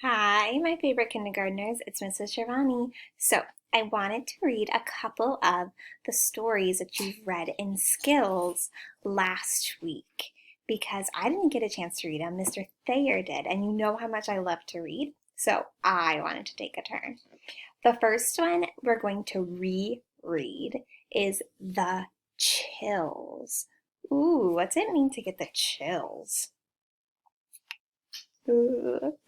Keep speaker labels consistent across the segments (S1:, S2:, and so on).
S1: Hi, my favorite kindergartners. It's Mrs. Shivani. So, I wanted to read a couple of the stories that you've read in Skills last week because I didn't get a chance to read them. Mr. Thayer did, and you know how much I love to read. So, I wanted to take a turn. The first one we're going to reread is The Chills. Ooh, what's it mean to get the chills?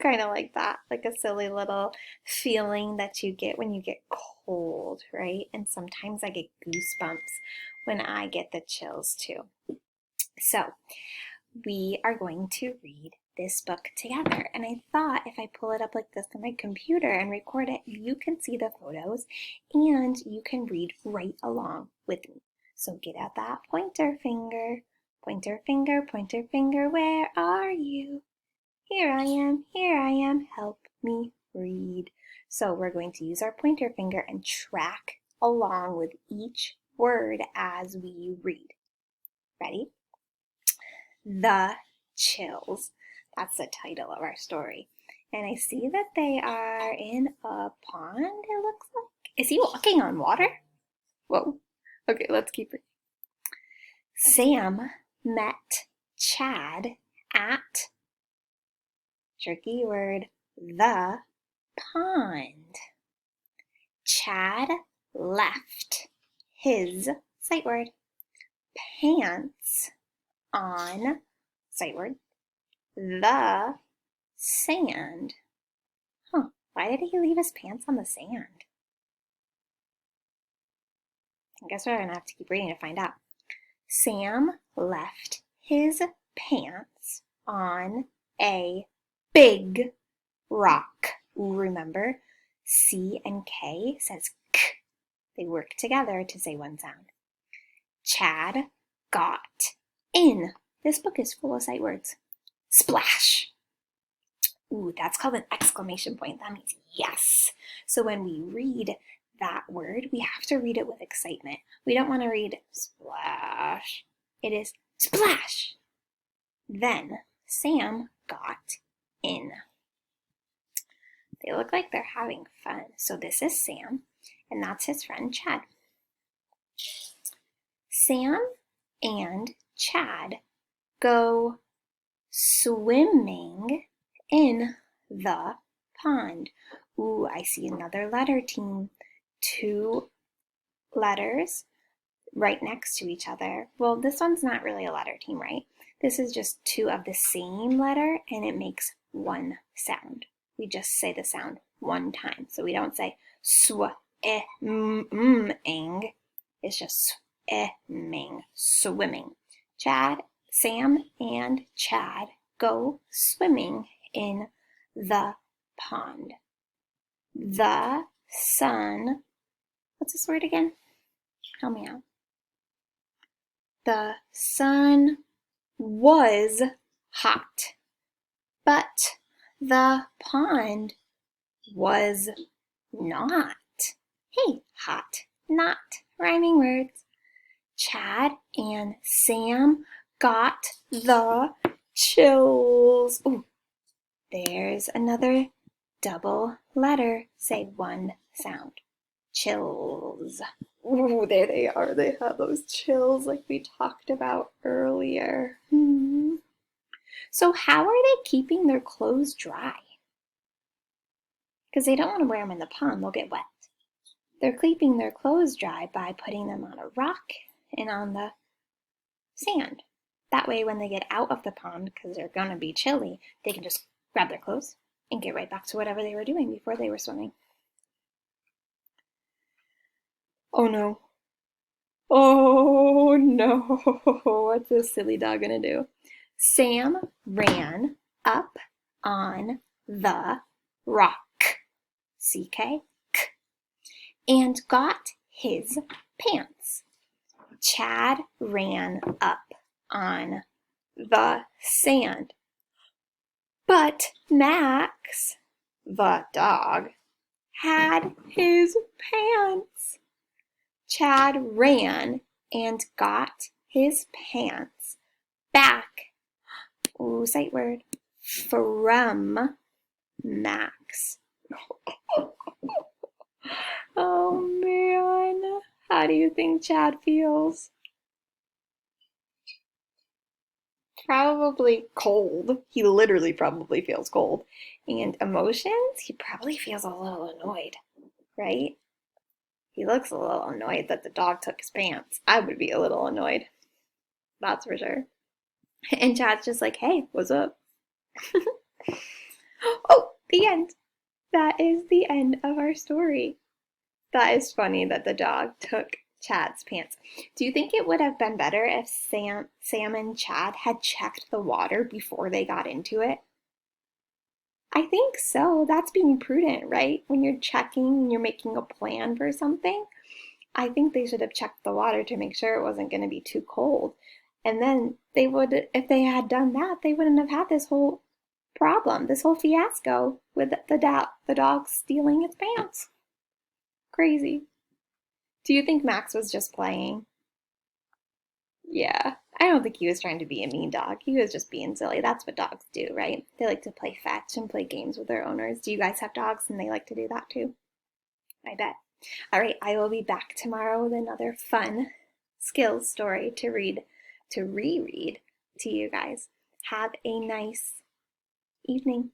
S1: Kind of like that, like a silly little feeling that you get when you get cold, right? And sometimes I get goosebumps when I get the chills too. So, we are going to read this book together. And I thought if I pull it up like this on my computer and record it, you can see the photos and you can read right along with me. So, get out that pointer finger. Pointer finger, where are you? Here I am, help me read. So we're going to use our pointer finger and track along with each word as we read. Ready? The Chills. That's the title of our story. And I see that they are in a pond, it looks like. Is he walking on water? Whoa. Okay, let's keep reading. Sam met Chad at tricky word, the pond. Chad left his, sight word, pants on, sight word, the sand. Why did he leave his pants on the sand? I guess we're going to have to keep reading to find out. Sam left his pants on a big rock. Remember, C and K says k. They work together to say one sound. Chad got in. This book is full of sight words. Splash. Ooh, that's called an exclamation point. That means yes. So when we read that word, we have to read it with excitement. We don't want to read splash. It is splash. Then Sam got in. They look like they're having fun. So this is Sam, and that's his friend Chad. Sam and Chad go swimming in the pond. Ooh, I see another letter team. Two letters right next to each other. Well, this one's not really a letter team, right? This is just two of the same letter, and it makes one sound. We just say the sound one time. So we don't say swimming. It's just swimming, swimming. Sam and Chad go swimming in the pond. The sun, what's this word again? Help me out. The sun was hot, but the pond was not. Hey, hot, not rhyming words. Chad and Sam got the chills. Ooh, there's another double letter. Say one sound. Chills. Ooh, there they are. They have those chills like we talked about earlier. So how are they keeping their clothes dry? Because they don't want to wear them in the pond. They'll get wet. They're keeping their clothes dry by putting them on a rock and on the sand. That way when they get out of the pond, because they're going to be chilly, they can just grab their clothes and get right back to whatever they were doing before they were swimming. Oh no. Oh no. What's this silly dog gonna do? Sam ran up on the rock, CK, and got his pants. Chad ran up on the sand. But Max, the dog, had his pants. Chad ran and got his pants back. Ooh, sight word. From Max. Oh man, how do you think Chad feels? Probably cold. He literally probably feels cold. And emotions, he probably feels a little annoyed, right? He looks a little annoyed that the dog took his pants. I would be a little annoyed. That's for sure. And Chad's just like, hey, what's up? Oh, the end. That is the end of our story. That is funny that the dog took Chad's pants. Do you think it would have been better if Sam and Chad had checked the water before they got into it? I think so. That's being prudent, right? When you're checking and you're making a plan for something, I think they should have checked the water to make sure it wasn't going to be too cold. And then they would, if they had done that, they wouldn't have had this whole problem, this whole fiasco with the dog stealing its pants. Crazy. Do you think Max was just playing? Yeah. I don't think he was trying to be a mean dog. He was just being silly. That's what dogs do, right? They like to play fetch and play games with their owners. Do you guys have dogs and they like to do that too? I bet. All right, I will be back tomorrow with another fun skills story to reread to you guys. Have a nice evening.